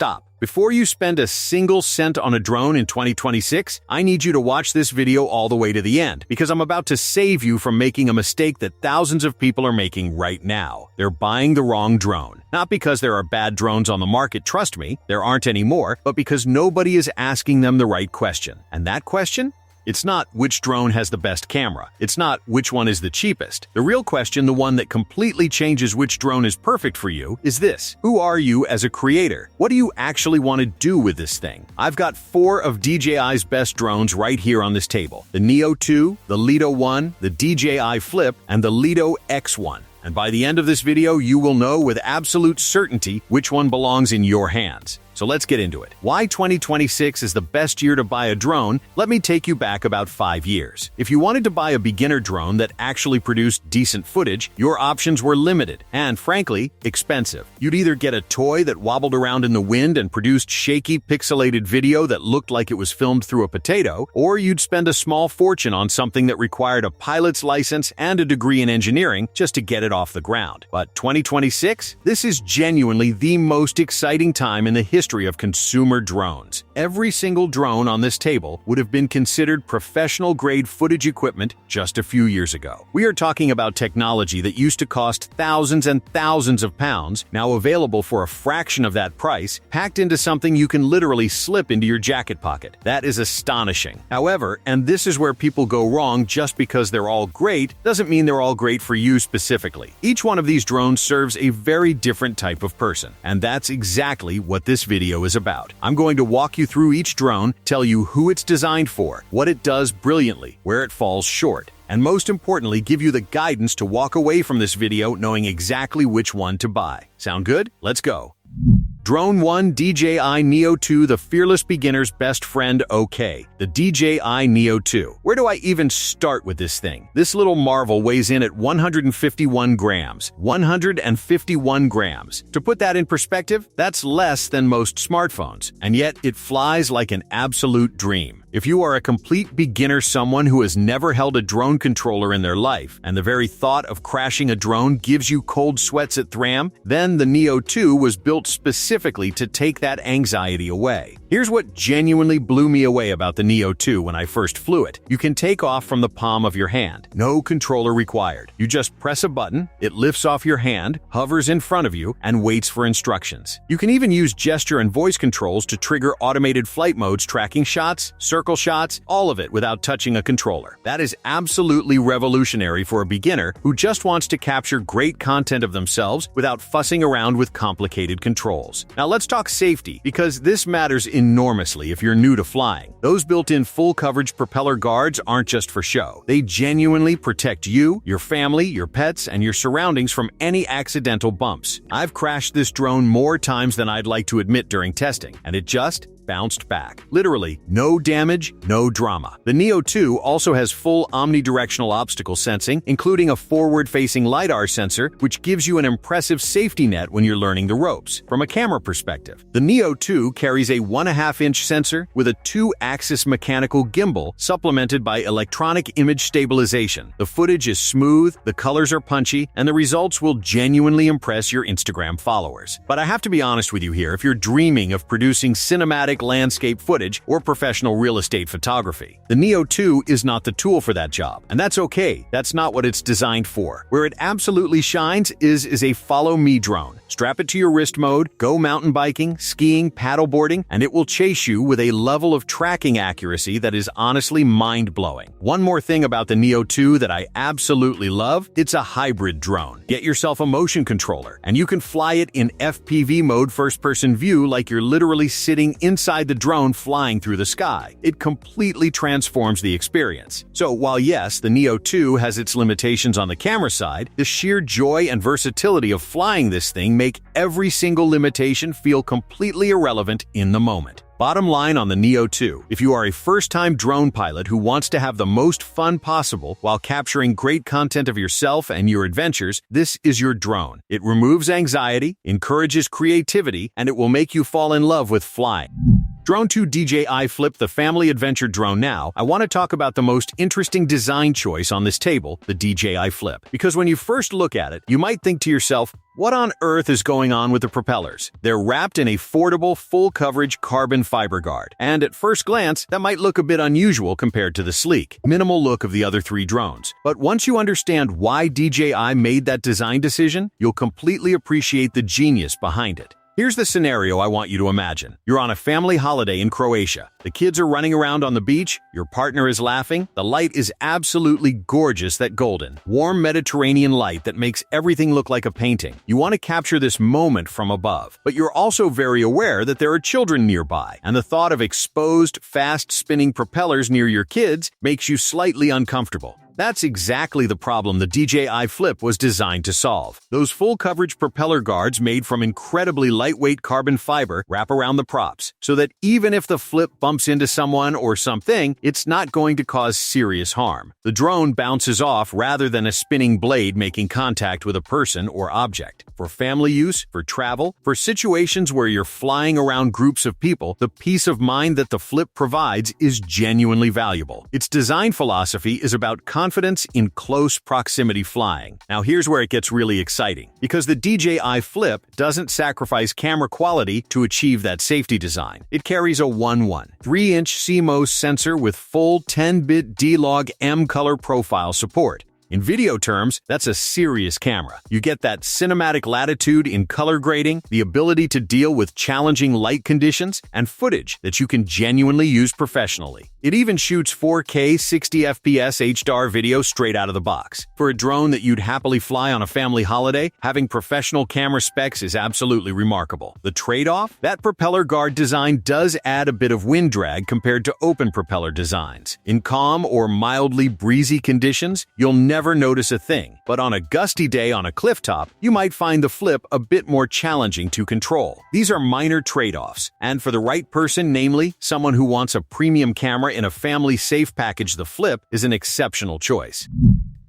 stop. Before you spend a single cent on a drone in 2026, I need you to watch this video all the way to the end, because I'm about to save you from making a mistake that thousands of people are making right now. They're buying the wrong drone. Not because there are bad drones on the market, trust me, there aren't anymore, but because nobody is asking them the right question. And that question? It's not which drone has the best camera. It's not which one is the cheapest. The real question, the one that completely changes which drone is perfect for you, is this. Who are you as a creator? What do you actually want to do with this thing? I've got 4 of DJI's best drones right here on this table. The Neo 2, the Lito 1, the DJI Flip, and the Lito X1. And by the end of this video, you will know with absolute certainty which one belongs in your hands. So let's get into it. Why 2026 is the best year to buy a drone? Let me take you back about 5 years. If you wanted to buy a beginner drone that actually produced decent footage, your options were limited and, frankly, expensive. You'd either get a toy that wobbled around in the wind and produced shaky, pixelated video that looked like it was filmed through a potato, or you'd spend a small fortune on something that required a pilot's license and a degree in engineering just to get it off the ground. But 2026? This is genuinely the most exciting time in the history of consumer drones. Every single drone on this table would have been considered professional-grade footage equipment just a few years ago. We are talking about technology that used to cost thousands and thousands of pounds, now available for a fraction of that price, packed into something you can literally slip into your jacket pocket. That is astonishing. However, and this is where people go wrong, just because they're all great doesn't mean they're all great for you specifically. Each one of these drones serves a very different type of person, and that's exactly what this video is about. I'm going to walk you through each drone, tell you who it's designed for, what it does brilliantly, where it falls short, and most importantly, give you the guidance to walk away from this video knowing exactly which one to buy. Sound good? Let's go. Drone 1, DJI Neo 2, the fearless beginner's best friend. Okay, the DJI Neo 2. Where do I even start with this thing? This little marvel weighs in at 151 grams. 151 grams. To put that in perspective, that's less than most smartphones, and yet it flies like an absolute dream. If you are a complete beginner, someone who has never held a drone controller in their life, and the very thought of crashing a drone gives you cold sweats at thram, then the Neo 2 was built specifically to take that anxiety away. Here's what genuinely blew me away about the Neo 2 when I first flew it. You can take off from the palm of your hand. No controller required. You just press a button, it lifts off your hand, hovers in front of you, and waits for instructions. You can even use gesture and voice controls to trigger automated flight modes, tracking shots, circle shots, all of it without touching a controller. That is absolutely revolutionary for a beginner who just wants to capture great content of themselves without fussing around with complicated controls. Now let's talk safety, because this matters enormously if you're new to flying. Those built-in full-coverage propeller guards aren't just for show. They genuinely protect you, your family, your pets, and your surroundings from any accidental bumps. I've crashed this drone more times than I'd like to admit during testing, and it just bounced back. Literally, no damage, no drama. The Neo 2 also has full omnidirectional obstacle sensing, including a forward-facing LiDAR sensor, which gives you an impressive safety net when you're learning the ropes. From a camera perspective, the Neo 2 carries a 1.5-inch sensor with a 2-axis mechanical gimbal supplemented by electronic image stabilization. The footage is smooth, the colors are punchy, and the results will genuinely impress your Instagram followers. But I have to be honest with you here, if you're dreaming of producing cinematic landscape footage or professional real estate photography, the Neo 2 is not the tool for that job. And that's okay. That's not what it's designed for. Where it absolutely shines is a follow-me drone. Strap it to your wrist mode, go mountain biking, skiing, paddleboarding, and it will chase you with a level of tracking accuracy that is honestly mind-blowing. One more thing about the Neo 2 that I absolutely love, it's a hybrid drone. Get yourself a motion controller, and you can fly it in FPV mode, first-person view, like you're literally sitting inside the drone flying through the sky. It completely transforms the experience. So while yes, the Neo 2 has its limitations on the camera side, the sheer joy and versatility of flying this thing make every single limitation feel completely irrelevant in the moment. Bottom line on the Neo 2, if you are a first-time drone pilot who wants to have the most fun possible while capturing great content of yourself and your adventures, this is your drone. It removes anxiety, encourages creativity, and it will make you fall in love with flying. Drone to DJI Flip, the family adventure drone. Now, I want to talk about the most interesting design choice on this table, the DJI Flip. Because when you first look at it, you might think to yourself, what on earth is going on with the propellers? They're wrapped in a foldable, full-coverage carbon fiber guard. And at first glance, that might look a bit unusual compared to the sleek, minimal look of the other three drones. But once you understand why DJI made that design decision, you'll completely appreciate the genius behind it. Here's the scenario I want you to imagine. You're on a family holiday in Croatia. The kids are running around on the beach, your partner is laughing, the light is absolutely gorgeous, that golden, warm Mediterranean light that makes everything look like a painting. You want to capture this moment from above, but you're also very aware that there are children nearby, and the thought of exposed, fast-spinning propellers near your kids makes you slightly uncomfortable. That's exactly the problem the DJI Flip was designed to solve. Those full-coverage propeller guards made from incredibly lightweight carbon fiber wrap around the props, so that even if the Flip bumps into someone or something, it's not going to cause serious harm. The drone bounces off rather than a spinning blade making contact with a person or object. For family use, for travel, for situations where you're flying around groups of people, the peace of mind that the Flip provides is genuinely valuable. Its design philosophy is about confidence in close proximity flying. Now here's where it gets really exciting, because the DJI Flip doesn't sacrifice camera quality to achieve that safety design. It carries a 3-inch CMOS sensor with full 10-bit D-Log M color profile support. In video terms, that's a serious camera. You get that cinematic latitude in color grading, the ability to deal with challenging light conditions, and footage that you can genuinely use professionally. It even shoots 4K 60fps HDR video straight out of the box. For a drone that you'd happily fly on a family holiday, having professional camera specs is absolutely remarkable. The trade-off? That propeller guard design does add a bit of wind drag compared to open propeller designs. In calm or mildly breezy conditions, you'll never notice a thing. But on a gusty day on a cliff top, you might find the Flip a bit more challenging to control. These are minor trade-offs, and for the right person, namely someone who wants a premium camera in a family-safe package, the Flip is an exceptional choice.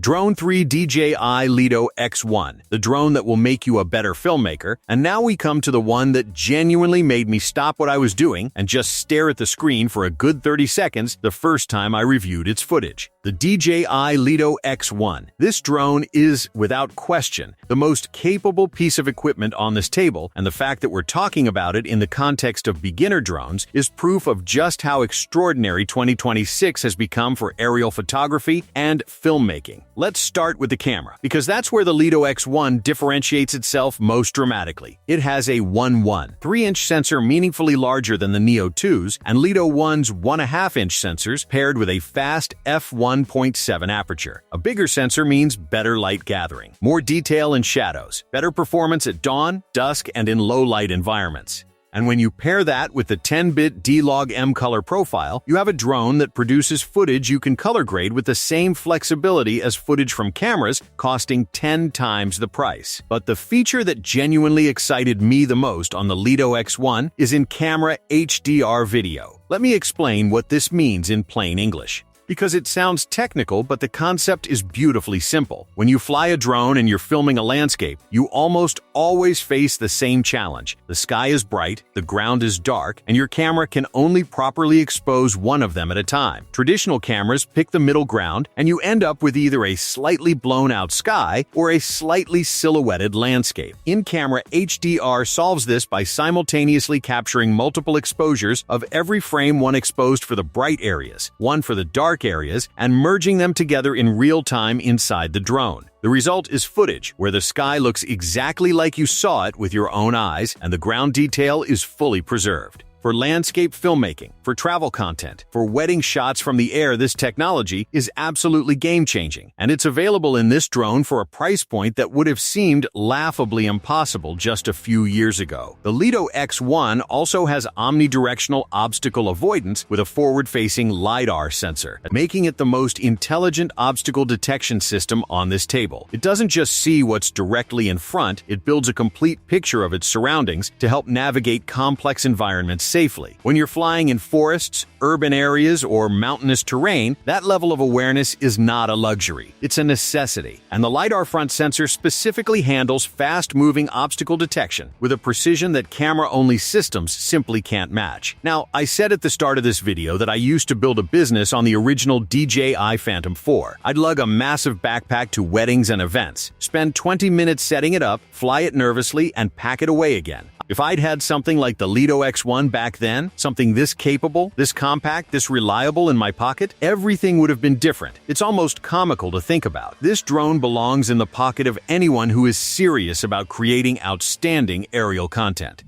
Drone 3 DJI Lito X1, the drone that will make you a better filmmaker, and now we come to the one that genuinely made me stop what I was doing and just stare at the screen for a good 30 seconds the first time I reviewed its footage. The DJI Lito X1. This drone is, without question, the most capable piece of equipment on this table, and the fact that we're talking about it in the context of beginner drones is proof of just how extraordinary 2026 has become for aerial photography and filmmaking. Let's start with the camera, because that's where the Lito X1 differentiates itself most dramatically. It has a 3-inch sensor meaningfully larger than the Neo 2's, and Lito 1's 1.5-inch sensors paired with a fast f1.7 aperture. A bigger sensor means better light gathering, more detail in shadows, better performance at dawn, dusk, and in low-light environments. And when you pair that with the 10-bit D-Log M color profile, you have a drone that produces footage you can color grade with the same flexibility as footage from cameras, costing 10 times the price. But the feature that genuinely excited me the most on the Lito X1 is in camera HDR video. Let me explain what this means in plain English. Because it sounds technical, but the concept is beautifully simple. When you fly a drone and you're filming a landscape, you almost always face the same challenge. The sky is bright, the ground is dark, and your camera can only properly expose one of them at a time. Traditional cameras pick the middle ground, and you end up with either a slightly blown-out sky or a slightly silhouetted landscape. In-camera HDR solves this by simultaneously capturing multiple exposures of every frame, one exposed for the bright areas, one for the dark areas, and merging them together in real time inside the drone. The result is footage where the sky looks exactly like you saw it with your own eyes, and the ground detail is fully preserved. For landscape filmmaking, for travel content, for wedding shots from the air, this technology is absolutely game-changing, and it's available in this drone for a price point that would have seemed laughably impossible just a few years ago. The Lito X1 also has omnidirectional obstacle avoidance with a forward-facing LiDAR sensor, making it the most intelligent obstacle detection system on this table. It doesn't just see what's directly in front, it builds a complete picture of its surroundings to help navigate complex environments safely. When you're flying in forests, urban areas, or mountainous terrain, that level of awareness is not a luxury. It's a necessity. And the LiDAR front sensor specifically handles fast-moving obstacle detection with a precision that camera-only systems simply can't match. Now, I said at the start of this video that I used to build a business on the original DJI Phantom 4. I'd lug a massive backpack to weddings and events, spend 20 minutes setting it up, fly it nervously, and pack it away again. If I'd had something like the Lito X1 back then, something this capable, this compact, this reliable in my pocket, everything would have been different. It's almost comical to think about. This drone belongs in the pocket of anyone who is serious about creating outstanding aerial content.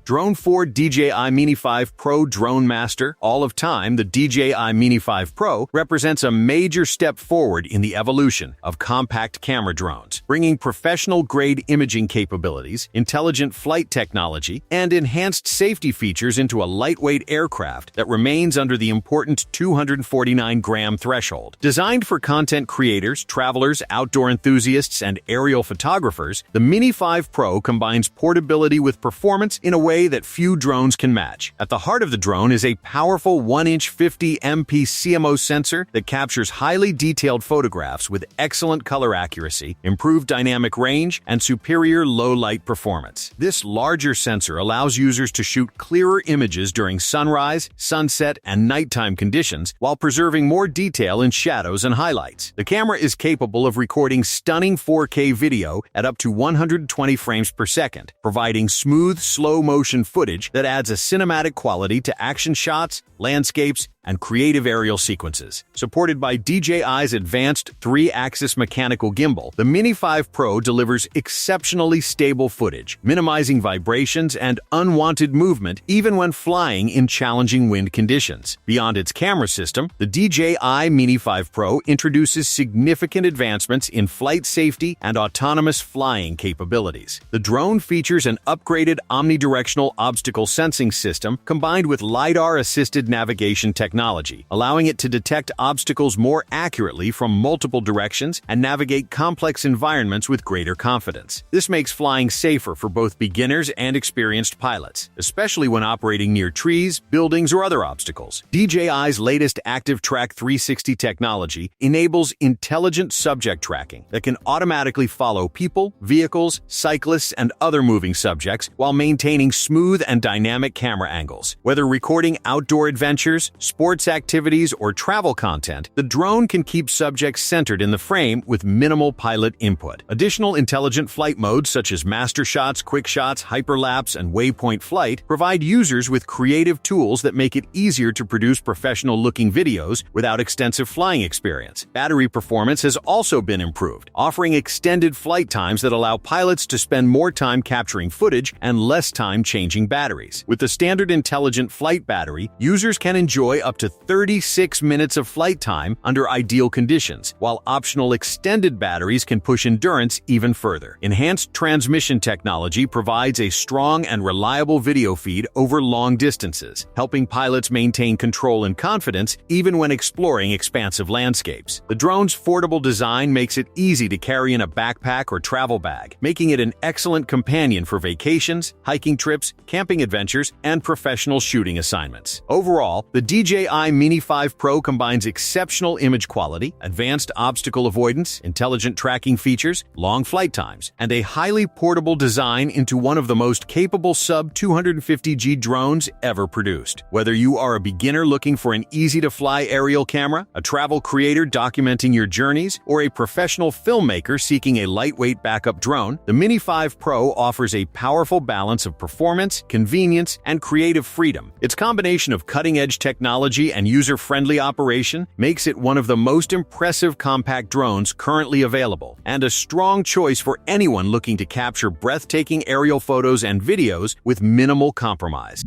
Drone 4 DJI Mini 5 Pro Drone Master. All of time, the DJI Mini 5 Pro represents a major step forward in the evolution of compact camera drones, bringing professional-grade imaging capabilities, intelligent flight technology, and enhanced safety features into a lightweight aircraft that remains under the important 249-gram threshold. Designed for content creators, travelers, outdoor enthusiasts, and aerial photographers, the Mini 5 Pro combines portability with performance in a way that few drones can match. At the heart of the drone is a powerful 1-inch 50MP CMO sensor that captures highly detailed photographs with excellent color accuracy, improved dynamic range, and superior low-light performance. This larger sensor allows users to shoot clearer images during sunrise, sunset, and nighttime conditions while preserving more detail in shadows and highlights. The camera is capable of recording stunning 4K video at up to 120 frames per second, providing smooth, slow-motion footage that adds a cinematic quality to action shots, landscapes, and creative aerial sequences. Supported by DJI's advanced 3-axis mechanical gimbal, the Mini 5 Pro delivers exceptionally stable footage, minimizing vibrations and unwanted movement even when flying in challenging wind conditions. Beyond its camera system, the DJI Mini 5 Pro introduces significant advancements in flight safety and autonomous flying capabilities. The drone features an upgraded omnidirectional obstacle sensing system combined with LiDAR-assisted navigation technology, allowing it to detect obstacles more accurately from multiple directions and navigate complex environments with greater confidence. This makes flying safer for both beginners and experienced pilots, especially when operating near trees, buildings, or other obstacles. DJI's latest Active Track 360 technology enables intelligent subject tracking that can automatically follow people, vehicles, cyclists, and other moving subjects while maintaining smooth and dynamic camera angles. Whether recording outdoor adventures, sports activities, or travel content, the drone can keep subjects centered in the frame with minimal pilot input. Additional intelligent flight modes such as master shots, quick shots, hyperlapse, and waypoint flight provide users with creative tools that make it easier to produce professional-looking videos without extensive flying experience. Battery performance has also been improved, offering extended flight times that allow pilots to spend more time capturing footage and less time changing batteries. With the standard intelligent flight battery, users can enjoy up to 36 minutes of flight time under ideal conditions, while optional extended batteries can push endurance even further. Enhanced transmission technology provides a strong and reliable video feed over long distances, helping pilots maintain control and confidence even when exploring expansive landscapes. The drone's foldable design makes it easy to carry in a backpack or travel bag, making it an excellent companion for vacations, hiking trips, camping adventures, and professional shooting assignments. Overall, the DJI Mini 5 Pro combines exceptional image quality, advanced obstacle avoidance, intelligent tracking features, long flight times, and a highly portable design into one of the most capable sub-250G drones ever produced. Whether you are a beginner looking for an easy-to-fly aerial camera, a travel creator documenting your journeys, or a professional filmmaker seeking a lightweight backup drone, the Mini 5 Pro offers a powerful balance of performance, convenience, and creative freedom. Its combination of cutting-edge technology and user-friendly operation makes it one of the most impressive compact drones currently available, and a strong choice for anyone looking to capture breathtaking aerial photos and videos with minimal compromise.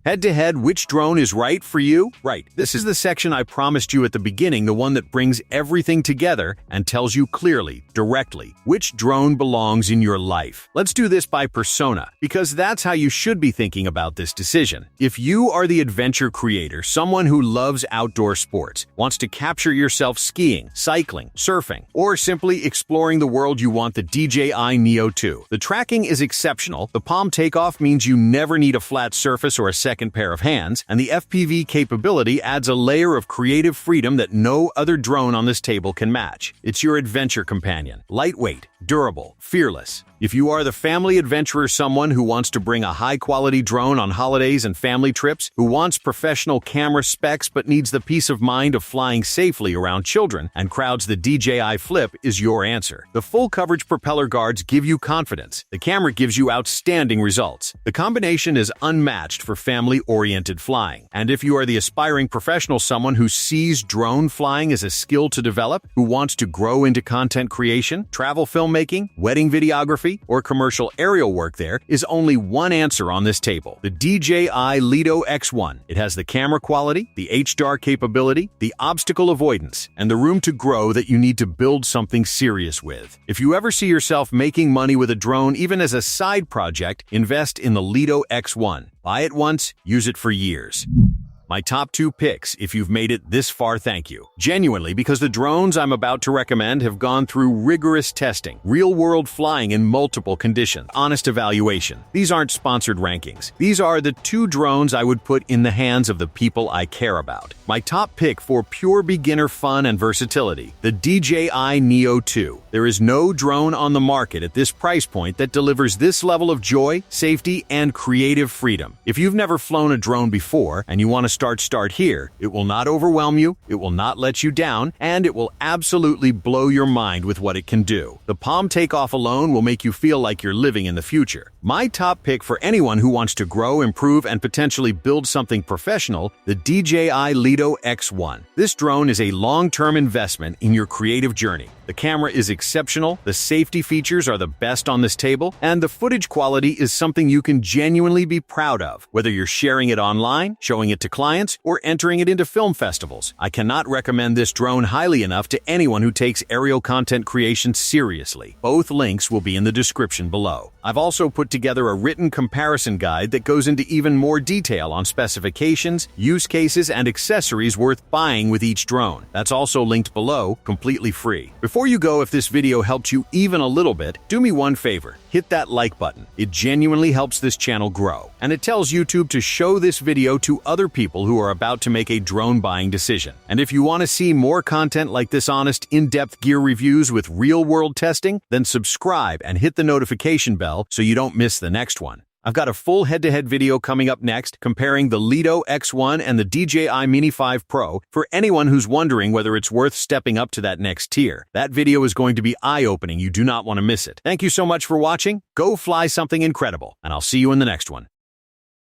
Head-to-head, which drone is right for you? Right, this is the section I promised you at the beginning, the one that brings everything together and tells you clearly, directly, which drone belongs in your life. Let's do this by persona, because that's how you should be thinking about this decision. If you are the adventure creator, someone anyone who loves outdoor sports, wants to capture yourself skiing, cycling, surfing, or simply exploring the world, you want the DJI Neo 2. The tracking is exceptional, the palm takeoff means you never need a flat surface or a second pair of hands, and the FPV capability adds a layer of creative freedom that no other drone on this table can match. It's your adventure companion. Lightweight, durable, fearless. If you are the family adventurer, someone who wants to bring a high-quality drone on holidays and family trips, who wants professional camera specs but needs the peace of mind of flying safely around children and crowds, the DJI Flip is your answer. The full-coverage propeller guards give you confidence. The camera gives you outstanding results. The combination is unmatched for family-oriented flying. And if you are the aspiring professional, someone who sees drone flying as a skill to develop, who wants to grow into content creation, travel filmmaking, wedding videography, or commercial aerial work, there is only one answer on this table: the DJI Lito X1. It has the camera quality, the HDR capability, the obstacle avoidance, and the room to grow that you need to build something serious with. If you ever see yourself making money with a drone, even as a side project, invest in the Lito X1. Buy it once, use it for years. My top 2 picks, if you've made it this far, thank you. Genuinely, because the drones I'm about to recommend have gone through rigorous testing, real-world flying in multiple conditions, honest evaluation. These aren't sponsored rankings. These are the 2 drones I would put in the hands of the people I care about. My top pick for pure beginner fun and versatility, the DJI Neo 2. There is no drone on the market at this price point that delivers this level of joy, safety, and creative freedom. If you've never flown a drone before and you want to start here, it will not overwhelm you, it will not let you down, and it will absolutely blow your mind with what it can do. The palm takeoff alone will make you feel like you're living in the future. My top pick for anyone who wants to grow, improve, and potentially build something professional, the DJI Lito X1. This drone is a long-term investment in your creative journey. The camera is exceptional, the safety features are the best on this table, and the footage quality is something you can genuinely be proud of, whether you're sharing it online, showing it to clients, or entering it into film festivals. I cannot recommend this drone highly enough to anyone who takes aerial content creation seriously. Both links will be in the description below. I've also put together a written comparison guide that goes into even more detail on specifications, use cases, and accessories worth buying with each drone. That's also linked below, completely free. Before you go, if this video helped you even a little bit, do me one favor. Hit that like button. It genuinely helps this channel grow, and it tells YouTube to show this video to other people who are about to make a drone buying decision. And if you want to see more content like this, honest, in-depth gear reviews with real-world testing, then subscribe and hit the notification bell so you don't miss the next one. I've got a full head-to-head video coming up next comparing the Lito X1 and the DJI Mini 5 Pro for anyone who's wondering whether it's worth stepping up to that next tier. That video is going to be eye-opening. You do not want to miss it. Thank you so much for watching. Go fly something incredible, and I'll see you in the next one.